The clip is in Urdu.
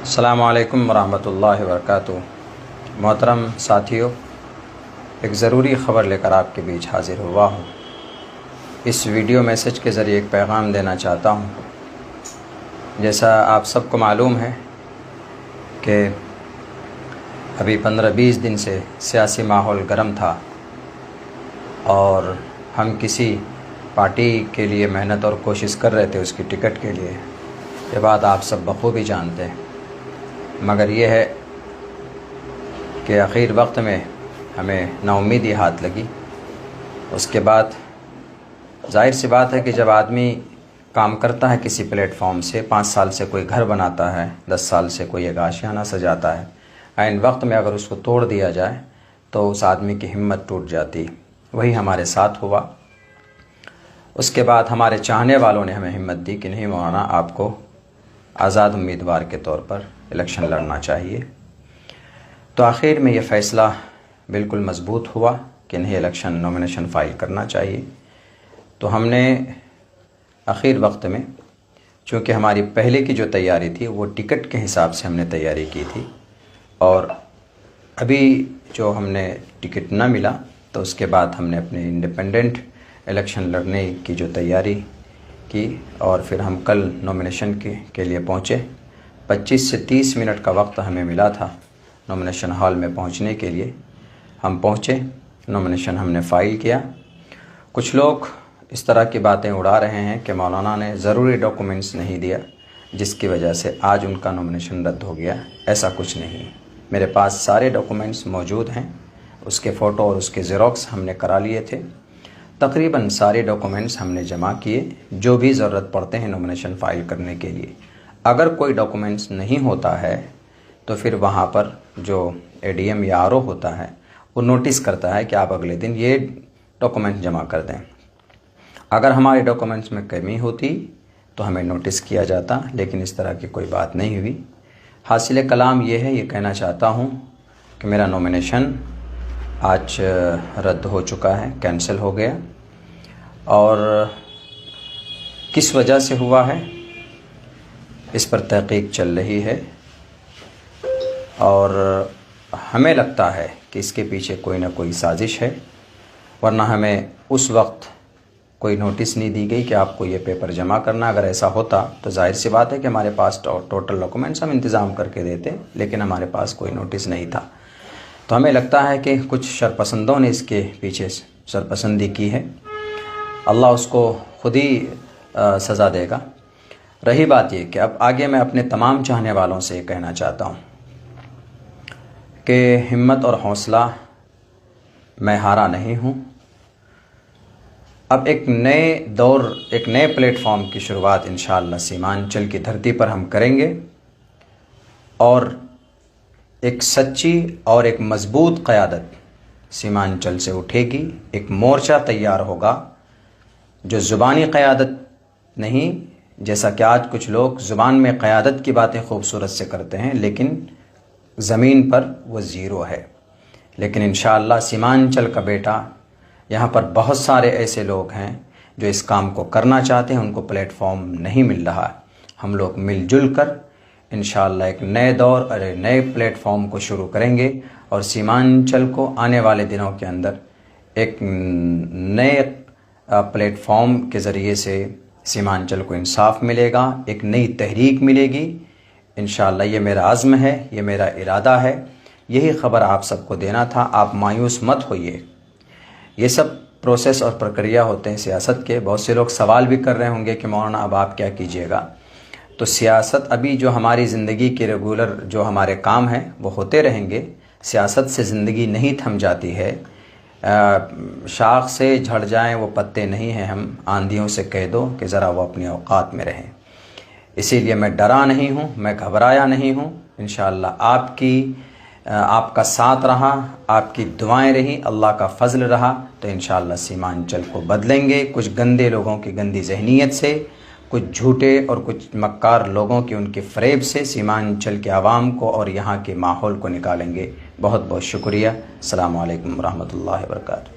السلام علیکم ورحمۃ اللہ وبرکاتہ۔ محترم ساتھیوں، ایک ضروری خبر لے کر آپ کے بیچ حاضر ہوا ہوں۔ اس ویڈیو میسج کے ذریعے ایک پیغام دینا چاہتا ہوں۔ جیسا آپ سب کو معلوم ہے کہ ابھی 15-20 دن سے سیاسی ماحول گرم تھا اور ہم کسی پارٹی کے لیے محنت اور کوشش کر رہے تھے اس کی ٹکٹ کے لیے۔ یہ بات آپ سب بخوبی جانتے ہیں، مگر یہ ہے کہ آخر وقت میں ہمیں نا امیدی ہاتھ لگی۔ اس کے بعد ظاہر سی بات ہے کہ جب آدمی کام کرتا ہے کسی پلیٹ فارم سے، 5 سال سے کوئی گھر بناتا ہے، 10 سال سے کوئی ایک آشیانہ سجاتا ہے، عین وقت میں اگر اس کو توڑ دیا جائے تو اس آدمی کی ہمت ٹوٹ جاتی۔ وہی ہمارے ساتھ ہوا۔ اس کے بعد ہمارے چاہنے والوں نے ہمیں ہمت دی کہ نہیں مولانا، آپ کو آزاد امیدوار کے طور پر الیکشن لڑنا چاہیے۔ تو آخر میں یہ فیصلہ بالکل مضبوط ہوا کہ نہیں، الیکشن نومینیشن فائل کرنا چاہیے۔ تو ہم نے آخر وقت میں، چونکہ ہماری پہلے کی جو تیاری تھی وہ ٹکٹ کے حساب سے ہم نے تیاری کی تھی، اور ابھی جو ہم نے ٹکٹ نہ ملا تو اس کے بعد ہم نے اپنے انڈیپینڈنٹ الیکشن لڑنے کی جو تیاری کی، اور پھر ہم کل نومینیشن کے لیے پہنچے۔ 25 سے 30 منٹ کا وقت ہمیں ملا تھا نومینیشن ہال میں پہنچنے کے لیے۔ ہم پہنچے، نومینیشن ہم نے فائل کیا۔ کچھ لوگ اس طرح کی باتیں اڑا رہے ہیں کہ مولانا نے ضروری ڈاکومنٹس نہیں دیا جس کی وجہ سے آج ان کا نومینیشن رد ہو گیا۔ ایسا کچھ نہیں، میرے پاس سارے ڈاکومنٹس موجود ہیں۔ اس کے فوٹو اور اس کے زیروکس ہم نے کرا لیے تھے۔ تقریباً سارے ڈاکومنٹس ہم نے جمع کیے جو بھی ضرورت پڑتے ہیں نومینیشن فائل کرنے کے لیے۔ اگر کوئی ڈاکومنٹس نہیں ہوتا ہے تو پھر وہاں پر جو اے ڈی ایم یا آر او ہوتا ہے وہ نوٹس کرتا ہے کہ آپ اگلے دن یہ ڈاکومنٹ جمع کر دیں۔ اگر ہمارے ڈاکومنٹس میں کمی ہوتی تو ہمیں نوٹس کیا جاتا، لیکن اس طرح کی کوئی بات نہیں ہوئی۔ حاصل کلام یہ ہے، یہ کہنا چاہتا ہوں کہ میرا نومینیشن آج رد ہو چکا ہے، کینسل ہو گیا۔ اور کس وجہ سے ہوا ہے اس پر تحقیق چل رہی ہے، اور ہمیں لگتا ہے کہ اس کے پیچھے کوئی نہ کوئی سازش ہے، ورنہ ہمیں اس وقت کوئی نوٹس نہیں دی گئی کہ آپ کو یہ پیپر جمع کرنا۔ اگر ایسا ہوتا تو ظاہر سی بات ہے کہ ہمارے پاس ٹوٹل ڈاکومنٹس ہم انتظام کر کے دیتے، لیکن ہمارے پاس کوئی نوٹس نہیں تھا۔ تو ہمیں لگتا ہے کہ کچھ شرپسندوں نے اس کے پیچھے شرپسندی کی ہے۔ اللہ اس کو خود ہی سزا دے گا۔ رہی بات یہ کہ اب آگے میں اپنے تمام چاہنے والوں سے یہ کہنا چاہتا ہوں کہ ہمت اور حوصلہ میں ہارا نہیں ہوں۔ اب ایک نئے دور، ایک نئے پلیٹ فارم کی شروعات انشاءاللہ سیمانچل کی دھرتی پر ہم کریں گے، اور ایک سچی اور ایک مضبوط قیادت سیمانچل سے اٹھے گی۔ ایک مورچہ تیار ہوگا جو زبانی قیادت نہیں، جیسا کہ آج کچھ لوگ زبان میں قیادت کی باتیں خوبصورت سے کرتے ہیں لیکن زمین پر وہ زیرو ہے۔ لیکن انشاءاللہ سیمانچل کا بیٹا، یہاں پر بہت سارے ایسے لوگ ہیں جو اس کام کو کرنا چاہتے ہیں، ان کو پلیٹ فارم نہیں مل رہا۔ ہم لوگ مل جل کر انشاءاللہ ایک نئے دور اور ایک نئے پلیٹ فارم کو شروع کریں گے، اور سیمانچل کو آنے والے دنوں کے اندر ایک نئے پلیٹ فارم کے ذریعے سے سیمانچل کو انصاف ملے گا، ایک نئی تحریک ملے گی انشاءاللہ۔ یہ میرا عزم ہے، یہ میرا ارادہ ہے، یہی خبر آپ سب کو دینا تھا۔ آپ مایوس مت ہوئیے، یہ سب پروسیس اور پرکریا ہوتے ہیں سیاست کے۔ بہت سے لوگ سوال بھی کر رہے ہوں گے کہ مولانا اب آپ کیا کیجیے گا؟ تو سیاست ابھی جو ہماری زندگی کے ریگولر جو ہمارے کام ہیں وہ ہوتے رہیں گے۔ سیاست سے زندگی نہیں تھم جاتی ہے۔ شاخ سے جھڑ جائیں وہ پتے نہیں ہیں، ہم آندھیوں سے کہہ دو کہ ذرا وہ اپنے اوقات میں رہیں۔ اسی لیے میں ڈرا نہیں ہوں، میں گھبرایا نہیں ہوں۔ انشاءاللہ آپ کا ساتھ رہا، آپ کی دعائیں رہیں، اللہ کا فضل رہا تو انشاءاللہ سیمانچل کو بدلیں گے۔ کچھ گندے لوگوں کی گندی ذہنیت سے، کچھ جھوٹے اور کچھ مکار لوگوں کی ان کے فریب سے سیمانچل کے عوام کو اور یہاں کے ماحول کو نکالیں گے۔ بہت بہت شکریہ۔ السلام علیکم ورحمۃ اللہ وبرکاتہ۔